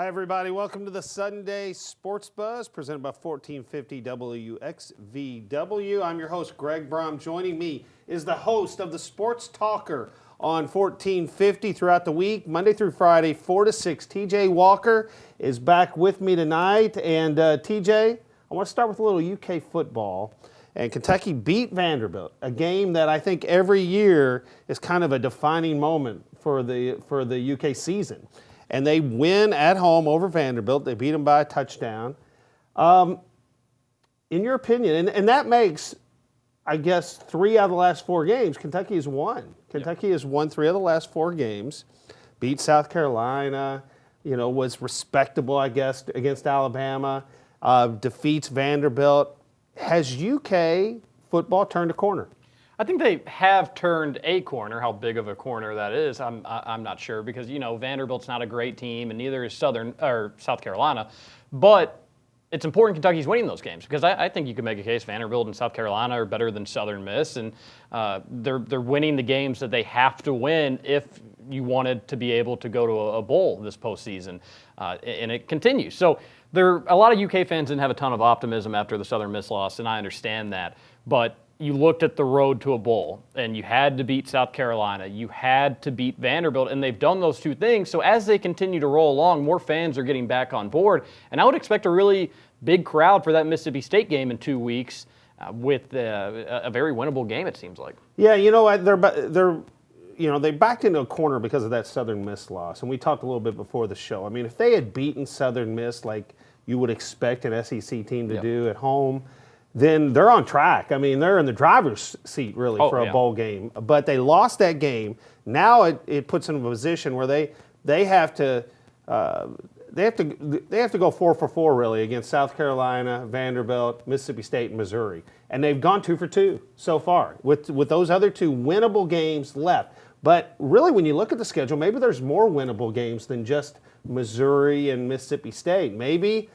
Hi, everybody. Welcome to the Sunday Sports Buzz presented by 1450 WXVW. I'm your host, Greg Brom. Joining me is the host of the Sports Talker on 1450 throughout the week, Monday through Friday, 4 to 6. TJ Walker is back with me tonight. And TJ, I want to start with a little UK football. And Kentucky beat Vanderbilt, a game that I think every year is kind of a defining moment for the UK season. And they win at home over Vanderbilt. They beat them by a touchdown. In your opinion, and that makes, I guess, 3 out of the last 4 games, Kentucky has won. Kentucky has won 3 of the last 4 games, beat South Carolina, was respectable, I guess, against Alabama, defeats Vanderbilt. Has UK football turned a corner? I think they have turned a corner. How big of a corner that is, I'm not sure, because Vanderbilt's not a great team, and neither is South Carolina. But it's important Kentucky's winning those games, because I think you could make a case Vanderbilt and South Carolina are better than Southern Miss, and they're winning the games that they have to win if you wanted to be able to go to a bowl this postseason, and it continues. So a lot of UK fans didn't have a ton of optimism after the Southern Miss loss, and I understand that, but you looked at the road to a bowl, and you had to beat South Carolina. You had to beat Vanderbilt, and they've done those 2 things. So as they continue to roll along, more fans are getting back on board. And I would expect a really big crowd for that Mississippi State game in 2 weeks with a very winnable game, it seems like. Yeah, you know what? They backed into a corner because of that Southern Miss loss. And we talked a little bit before the show. I mean, if they had beaten Southern Miss like you would expect an SEC team to do at home, then they're on track. I mean, they're in the driver's seat, really, for a bowl game. But they lost that game. Now it puts them in a position where they have to go 4 for 4, really, against South Carolina, Vanderbilt, Mississippi State, and Missouri. And they've gone 2 for 2 so far with those other 2 winnable games left. But really, when you look at the schedule, maybe there's more winnable games than just Missouri and Mississippi State. Maybe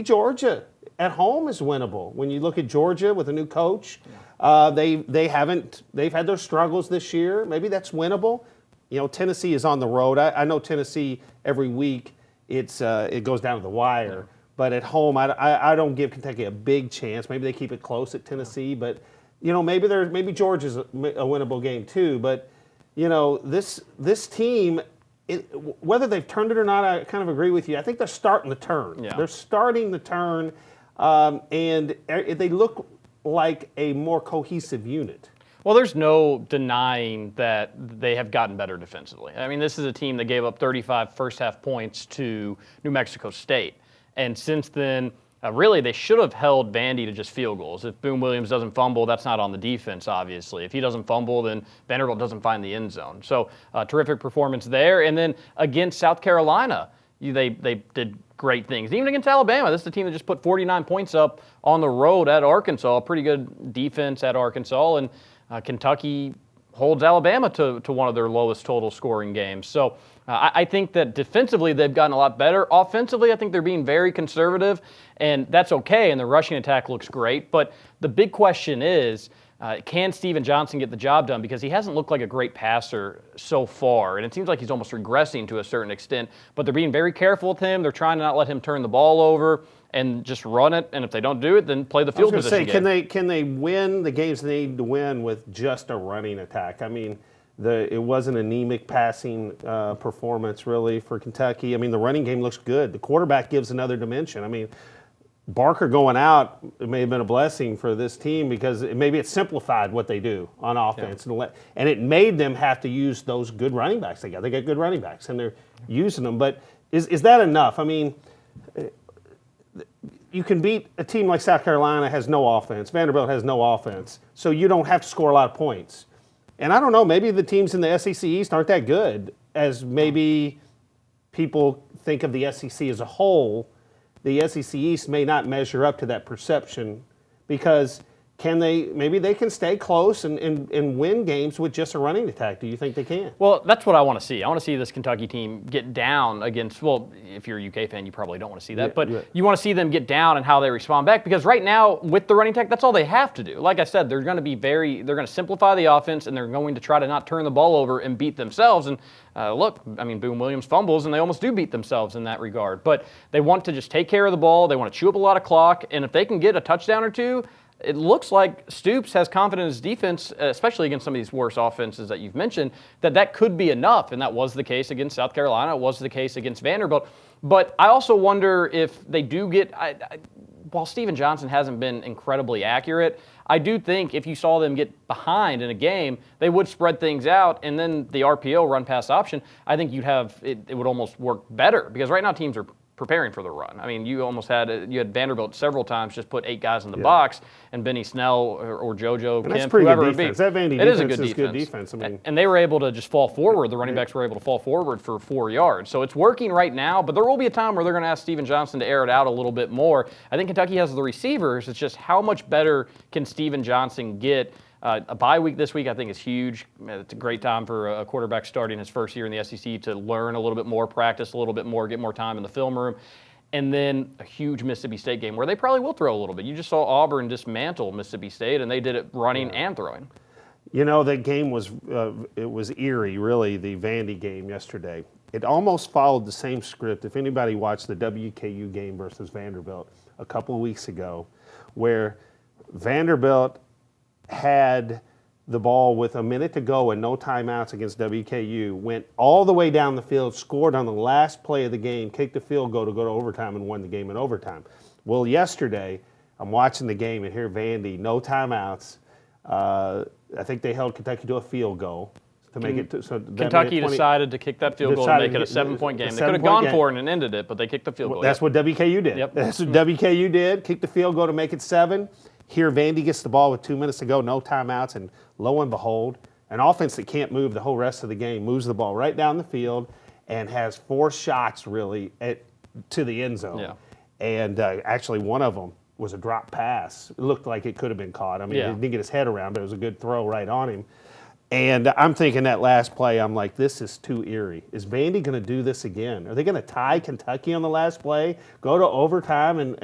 Georgia at home is winnable. When you look at Georgia with a new coach, they've had their struggles this year. Maybe that's winnable. Tennessee is on the road. I know Tennessee every week it goes down to the wire. But at home, I don't give Kentucky a big chance. Maybe they keep it close at Tennessee, but maybe Georgia's a winnable game too. But this team, whether they've turned it or not, I kind of agree with you. I think they're starting to turn. Yeah. They're starting to turn, and they look like a more cohesive unit. Well, there's no denying that they have gotten better defensively. I mean, this is a team that gave up 35 first-half points to New Mexico State. And since then, really, they should have held Vandy to just field goals. If Boone Williams doesn't fumble, that's not on the defense, obviously. If he doesn't fumble, then Vanderbilt doesn't find the end zone. So terrific performance there. And then against South Carolina, they did great things. Even against Alabama, this is the team that just put 49 points up on the road at Arkansas. Pretty good defense at Arkansas. And Kentucky holds Alabama to one of their lowest total scoring games. So I think that defensively they've gotten a lot better. Offensively, I think they're being very conservative, and that's okay, and the rushing attack looks great. But the big question is, can Steven Johnson get the job done? Because he hasn't looked like a great passer so far, and it seems like he's almost regressing to a certain extent. But they're being very careful with him. They're trying to not let him turn the ball over and just run it, and if they don't do it, then play the field position game. Can they win the games they need to win with just a running attack? I mean, it was an anemic passing performance, really, for Kentucky. I mean, the running game looks good. The quarterback gives another dimension. I mean, Barker going out, it may have been a blessing for this team because maybe it simplified what they do on offense. Yeah. And it made them have to use those good running backs they got. They got good running backs, and they're using them. But is that enough? I mean, you can beat a team like South Carolina has no offense. Vanderbilt has no offense. So you don't have to score a lot of points. And I don't know, maybe the teams in the SEC East aren't that good as maybe people think of the SEC as a whole. The SEC East may not measure up to that perception because maybe they can stay close and win games with just a running attack? Do you think they can? Well, that's what I want to see. I want to see this Kentucky team get down against, well, if you're a UK fan, you probably don't want to see that, but you want to see them get down and how they respond back, because right now with the running attack, that's all they have to do. Like I said, they're going to simplify the offense, and they're going to try to not turn the ball over and beat themselves. And look, I mean, Boone Williams fumbles, and they almost do beat themselves in that regard. But they want to just take care of the ball. They want to chew up a lot of clock, and if they can get a touchdown or two, it looks like Stoops has confidence in his defense, especially against some of these worse offenses that you've mentioned, that could be enough. And that was the case against South Carolina. It was the case against Vanderbilt. But I also wonder if they do get, while Steven Johnson hasn't been incredibly accurate, I do think if you saw them get behind in a game, they would spread things out, and then the RPO, run pass option, I think it would almost work better, because right now teams are preparing for the run. I mean, you had Vanderbilt several times just put 8 guys in the box, and Benny Snell or JoJo Kemp, whoever it be. That Vandy it is a good defense. I mean, and they were able to just fall forward. The running backs were able to fall forward for 4 yards. So it's working right now, but there will be a time where they're going to ask Steven Johnson to air it out a little bit more. I think Kentucky has the receivers. It's just how much better can Steven Johnson get? A bye week this week, I think, is huge. It's a great time for a quarterback starting his first year in the SEC to learn a little bit more, practice a little bit more, get more time in the film room. And then a huge Mississippi State game where they probably will throw a little bit. You just saw Auburn dismantle Mississippi State, and they did it running and throwing. You know, that game was eerie, really, the Vandy game yesterday. It almost followed the same script. If anybody watched the WKU game versus Vanderbilt a couple of weeks ago, where Vanderbilt had the ball with a minute to go and no timeouts against WKU, went all the way down the field, scored on the last play of the game, kicked a field goal to go to overtime, and won the game in overtime. Well, yesterday, I'm watching the game, and here Vandy, no timeouts. I think they held Kentucky to a field goal to make it. Kentucky decided to kick that field goal to make it a 7-point game. They could have gone for it and ended it, but they kicked the field goal. That's what WKU did. Yep. That's what WKU did, kicked the field goal to make it 7. Here, Vandy gets the ball with 2 minutes to go, no timeouts, and lo and behold, an offense that can't move the whole rest of the game moves the ball right down the field and has 4 shots, really, to the end zone. Yeah. And actually, one of them was a drop pass. It looked like it could have been caught. I mean, he didn't get his head around, but it was a good throw right on him. And I'm thinking that last play, I'm like, this is too eerie. Is Vandy going to do this again? Are they going to tie Kentucky on the last play, go to overtime,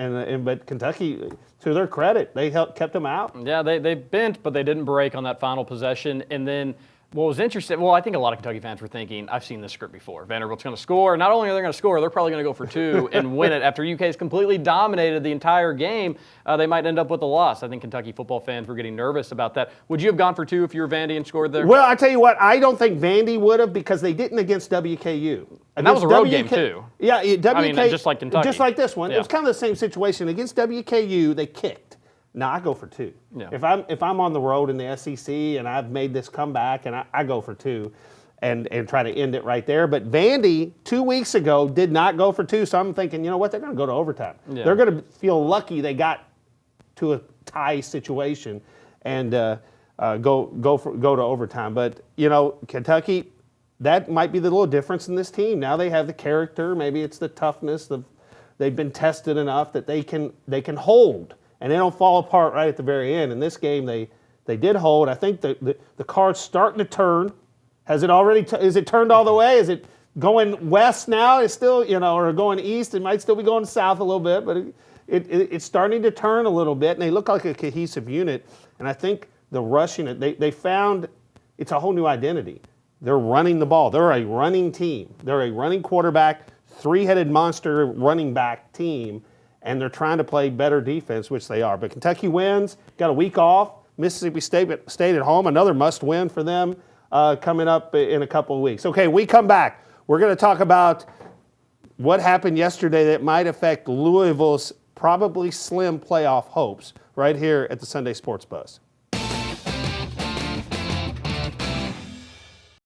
but Kentucky, to their credit, they kept them out? Yeah, they bent, but they didn't break on that final possession. And then what was interesting, well, I think a lot of Kentucky fans were thinking, I've seen this script before. Vanderbilt's going to score. Not only are they going to score, they're probably going to go for 2 and win it. After UK's completely dominated the entire game, they might end up with a loss. I think Kentucky football fans were getting nervous about that. Would you have gone for 2 if you were Vandy and scored there? Well, I tell you what, I don't think Vandy would have, because they didn't against WKU. And that was a road game, too. Yeah, I mean, just like Kentucky. Just like this one. Yeah. It was kind of the same situation. Against WKU, they kicked. Now, I go for 2. Yeah. If I'm on the road in the SEC and I've made this comeback, and I go for 2 and try to end it right there. But Vandy, 2 weeks ago, did not go for 2, so I'm thinking, you know what, they're going to go to overtime. Yeah. They're going to feel lucky they got to a tie situation and go to overtime. But, you know, Kentucky, that might be the little difference in this team. Now they have the character. Maybe it's the toughness. They've been tested enough that they can hold. And they don't fall apart right at the very end. In this game, they did hold. I think the card's starting to turn. Has it already? Is it turned all the way? Is it going west now? It's still, or going east. It might still be going south a little bit, but it's starting to turn a little bit. And they look like a cohesive unit. And I think the rushing, they found it's a whole new identity. They're running the ball. They're a running team. They're a running quarterback, 3-headed monster running back team. And they're trying to play better defense, which they are. But Kentucky wins, got a week off. Mississippi State at home, another must-win for them coming up in a couple of weeks. Okay, we come back. We're going to talk about what happened yesterday that might affect Louisville's probably slim playoff hopes right here at the Sunday Sports Buzz.